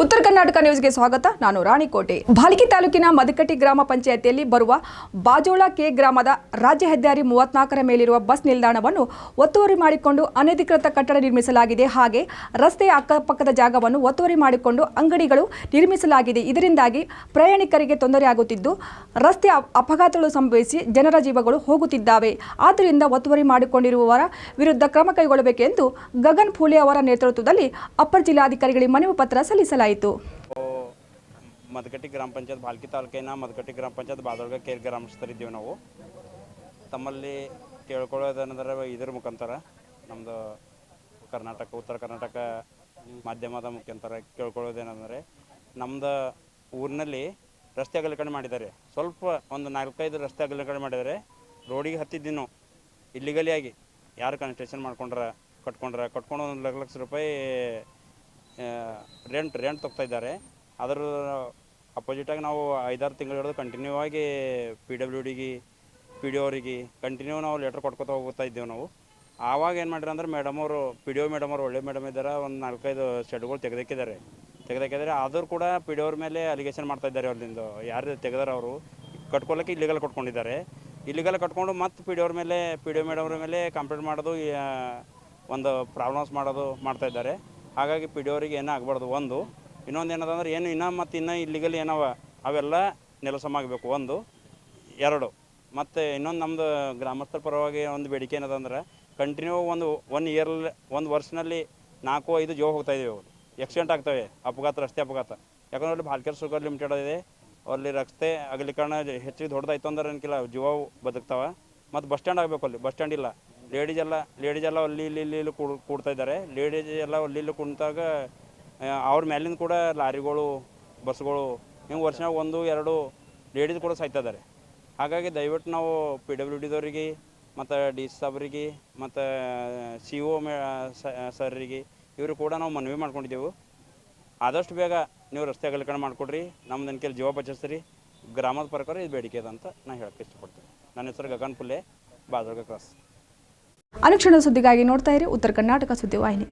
ಉತ್ತರ ಕರ್ನಾಟಕ ನ್ಯೂಸ್ಗೆ ಸ್ವಾಗತ. ನಾನು ರಾಣಿಕೋಟೆ. ಭಾಲ್ಕಿ ತಾಲೂಕಿನ ಮದಕಟ್ಟಿ ಗ್ರಾಮ ಪಂಚಾಯತಿಯಲ್ಲಿ ಬರುವ ಬಾಜೋಳ ಕೆ ಗ್ರಾಮದ ರಾಜ್ಯ ಹೆದ್ದಾರಿ 34ರ ಮೇಲಿರುವ ಬಸ್ ನಿಲ್ದಾಣವನ್ನು ಒತ್ತುವರಿ ಮಾಡಿಕೊಂಡು ಅನಧಿಕೃತ ಕಟ್ಟಡ ನಿರ್ಮಿಸಲಾಗಿದೆ. ಹಾಗೆ ರಸ್ತೆಯ ಅಕ್ಕಪಕ್ಕದ ಜಾಗವನ್ನು ಒತ್ತುವರಿ ಮಾಡಿಕೊಂಡು ಅಂಗಡಿಗಳು ನಿರ್ಮಿಸಲಾಗಿದೆ. ಇದರಿಂದಾಗಿ ಪ್ರಯಾಣಿಕರಿಗೆ ತೊಂದರೆಯಾಗುತ್ತಿದ್ದು ರಸ್ತೆ ಅಪಘಾತಗಳು ಸಂಭವಿಸಿ ಜನರ ಜೀವಗಳು ಹೋಗುತ್ತಿದ್ದಾವೆ. ಆದ್ದರಿಂದ ಒತ್ತುವರಿ ಮಾಡಿಕೊಂಡಿರುವವರ ವಿರುದ್ಧ ಕ್ರಮ ಕೈಗೊಳ್ಳಬೇಕೆಂದು ಗಗನ್ ಫೂಲೆ ಅವರ ನೇತೃತ್ವದಲ್ಲಿ ಅಪರ ಜಿಲ್ಲಾಧಿಕಾರಿಗಳಿಗೆ ಮನವಿ ಪತ್ರ ಸಲ್ಲಿಸಲಾಯಿತು. ಮದಕಟ್ಟಿ ಗ್ರಾಮ ಪಂಚಾಯತ್ ಭಾಲ್ಕಿ ತಾಲೂಕಿನ ಮದಕಟ್ಟಿ ಗ್ರಾಮ ಪಂಚಾಯತ್ ಬಾದೊಳಗ ಕೇರ್ ಗ್ರಾಮಸ್ಥರಿದ್ದೀವಿ. ನಾವು ತಮ್ಮಲ್ಲಿ ಕೇಳ್ಕೊಳ್ಳೋದೇನೆಂದರೆ ಇದ್ರ ಮುಖಾಂತರ ನಮ್ಮದು ಉತ್ತರ ಕರ್ನಾಟಕ ಮಾಧ್ಯಮದ ಮುಖಾಂತರ ಕೇಳ್ಕೊಳ್ಳೋದೇನೆಂದರೆ ನಮ್ಮದು ಊರಿನಲ್ಲಿ ರಸ್ತೆ ಅಗಲೀಕರಣ ಮಾಡಿದ್ದಾರೆ. ಸ್ವಲ್ಪ ಒಂದು 4-5 ರಸ್ತೆ ಅಗಲೀಕರಣ ಮಾಡಿದ್ದಾರೆ. ರೋಡಿಗೆ ಹತ್ತಿದ್ದೀವಿ ನಾವು ಇಲ್ಲಿಗಲಿಯಾಗಿ. ಯಾರು ಕನ್ಸ್ಟ್ರಕ್ಷನ್ ಕಟ್ಕೊಂಡು 1 ಲಕ್ಷ ರೂಪಾಯಿ ರೆಂಟ್ ತೊಗ್ತಾ ಇದ್ದಾರೆ. ಅದರ ಅಪೋಸಿಟಾಗಿ ನಾವು 5-6 ತಿಂಗಳು ಹಿಡಿದು ಕಂಟಿನ್ಯೂ ಆಗಿ PWDಗೆ PDO ಅವರಿಗೆ ಕಂಟಿನ್ಯೂ ನಾವು ಲೆಟ್ರ್ ಕೊಟ್ಕೊತಾ ಹೋಗ್ತಾ ಇದ್ದೇವೆ. ನಾವು ಆವಾಗ ಏನು ಮಾಡಿರಿ ಅಂದ್ರೆ PDO ಮೇಡಮ್ ಅವರು ಒಳ್ಳೆ ಮೇಡಮ್ ಇದ್ದಾರೆ. ಒಂದು 4-5 ಶೆಡ್ಗಳು ತೆಗೆದಾಕಿದ್ದಾರೆ. ಆದರೂ ಕೂಡ PDO ಅವ್ರ ಮೇಲೆ ಅಲಿಗೇಷನ್ ಮಾಡ್ತಾಯಿದ್ದಾರೆ. ಅವ್ರದಿಂದ ಯಾರು ತೆಗೆದಾರೆ ಅವರು ಕಟ್ಕೊಳ್ಳೋಕ್ಕೆ ಇಲ್ಲಿಗಲ್ ಕಟ್ಕೊಂಡಿದ್ದಾರೆ. ಇಲ್ಲಿಗಲ್ ಕಟ್ಕೊಂಡು ಮತ್ತು PDO ಮೇಡಮ್ ಅವ್ರ ಮೇಲೆ ಕಂಪ್ಲೇಂಟ್ ಮಾಡೋದು, ಒಂದು ಪ್ರಾಬ್ಲಮ್ಸ್ ಮಾಡ್ತಾಯಿದ್ದಾರೆ. ಹಾಗಾಗಿ PDO ಅವರಿಗೆ ಏನೂ ಆಗಬಾರ್ದು. ಇನ್ನೊಂದು ಏನದಂದ್ರೆ ಇನ್ನೂ ಇಲ್ಲಿಗಲ್ ಏನವ ಅವೆಲ್ಲ ನೆಲಸಮ ಆಗಬೇಕು. 1, 2 ಮತ್ತು ಇನ್ನೊಂದು ನಮ್ಮದು ಗ್ರಾಮಸ್ಥರ ಪರವಾಗಿ ಒಂದು ಬೇಡಿಕೆ ಏನದಂದ್ರೆ ಕಂಟಿನ್ಯೂ ಒಂದು ವರ್ಷನಲ್ಲಿ 4-5 ಜೀವ ಹೋಗ್ತಾಯಿದ್ದೀವಿ. ಅವರು ಆಕ್ಸಿಡೆಂಟ್ ಆಗ್ತವೆ, ರಸ್ತೆ ಅಪಘಾತ. ಯಾಕಂದ್ರೆ ಅಲ್ಲಿ ಭಾಲ್ಕಿ ಶುಗರ್ ಲಿಮಿಟೆಡ್ ಇದೆ. ಅಲ್ಲಿ ರಸ್ತೆ ಅಗಲೀಕರಣ ಹೆಚ್ಚಿಗೆ ದೊಡ್ಡದಾಯ್ತು ಅಂದ್ರೆ ಅನ್ಕಿಲ್ಲ ಜೀವ ಬದುಕ್ತಾವೆ. ಮತ್ತು ಬಸ್ ಸ್ಟ್ಯಾಂಡ್ ಆಗಬೇಕು. ಅಲ್ಲಿ ಬಸ್ ಸ್ಟ್ಯಾಂಡ್ ಇಲ್ಲ. ಲೇಡೀಸ್ ಎಲ್ಲ ಅಲ್ಲಿ ಕೂಡ್ತಾ ಇದ್ದಾರೆ. ಲೇಡೀಸ್ ಎಲ್ಲ ಅಲ್ಲಿ ಕುಂತಾಗ ಅವ್ರ ಮೇಲಿಂದ ಕೂಡ ಲಾರಿಗಳು, ಬಸ್ಗಳು ಹಿಂಗೆ ವರ್ಷನಾಗ 1-2 ಲೇಡೀಸ್ ಕೂಡ ಸಾಯ್ತಾ ಇದ್ದಾರೆ. ಹಾಗಾಗಿ ದಯವಿಟ್ಟು ನಾವು PWDದವರಿಗೆ ಮತ್ತು DC ಸಾಬ್ರಿಗೆ ಮತ್ತು CO ಸರ್ರಿಗೆ ಇವರು ಕೂಡ ನಾವು ಮನವಿ ಮಾಡ್ಕೊಂಡಿದ್ದೆವು. ಆದಷ್ಟು ಬೇಗ ನೀವು ರಸ್ತೆ ಅಗಲೀಕರಣ ಮಾಡಿಕೊಡ್ರಿ. ನಮ್ದು ಅನ್ಕೆಲ್ ಜೀವ ಬಚ್ಚಿಸ್ರಿ. ಗ್ರಾಮದ ಪ್ರಕಾರ ಇದು ಬೇಡಿಕೆ ಇದೆ ಅಂತ ನಾನು ಹೇಳಕ್ಕೆ ಇಷ್ಟಪಡ್ತೀನಿ. ನನ್ನ ಹೆಸರು ಗಗನ್ ಫುಲೆ, ಬಾದೊಳಗ ಕ್ರಾಸ್. ಅನುಕ್ಷಣ ಸುದ್ದಿಗಾಗಿ ನೋಡ್ತಾ ಇರಿ ಉತ್ತರ ಕರ್ನಾಟಕ ಸುದ್ದಿವಾಹಿನಿ.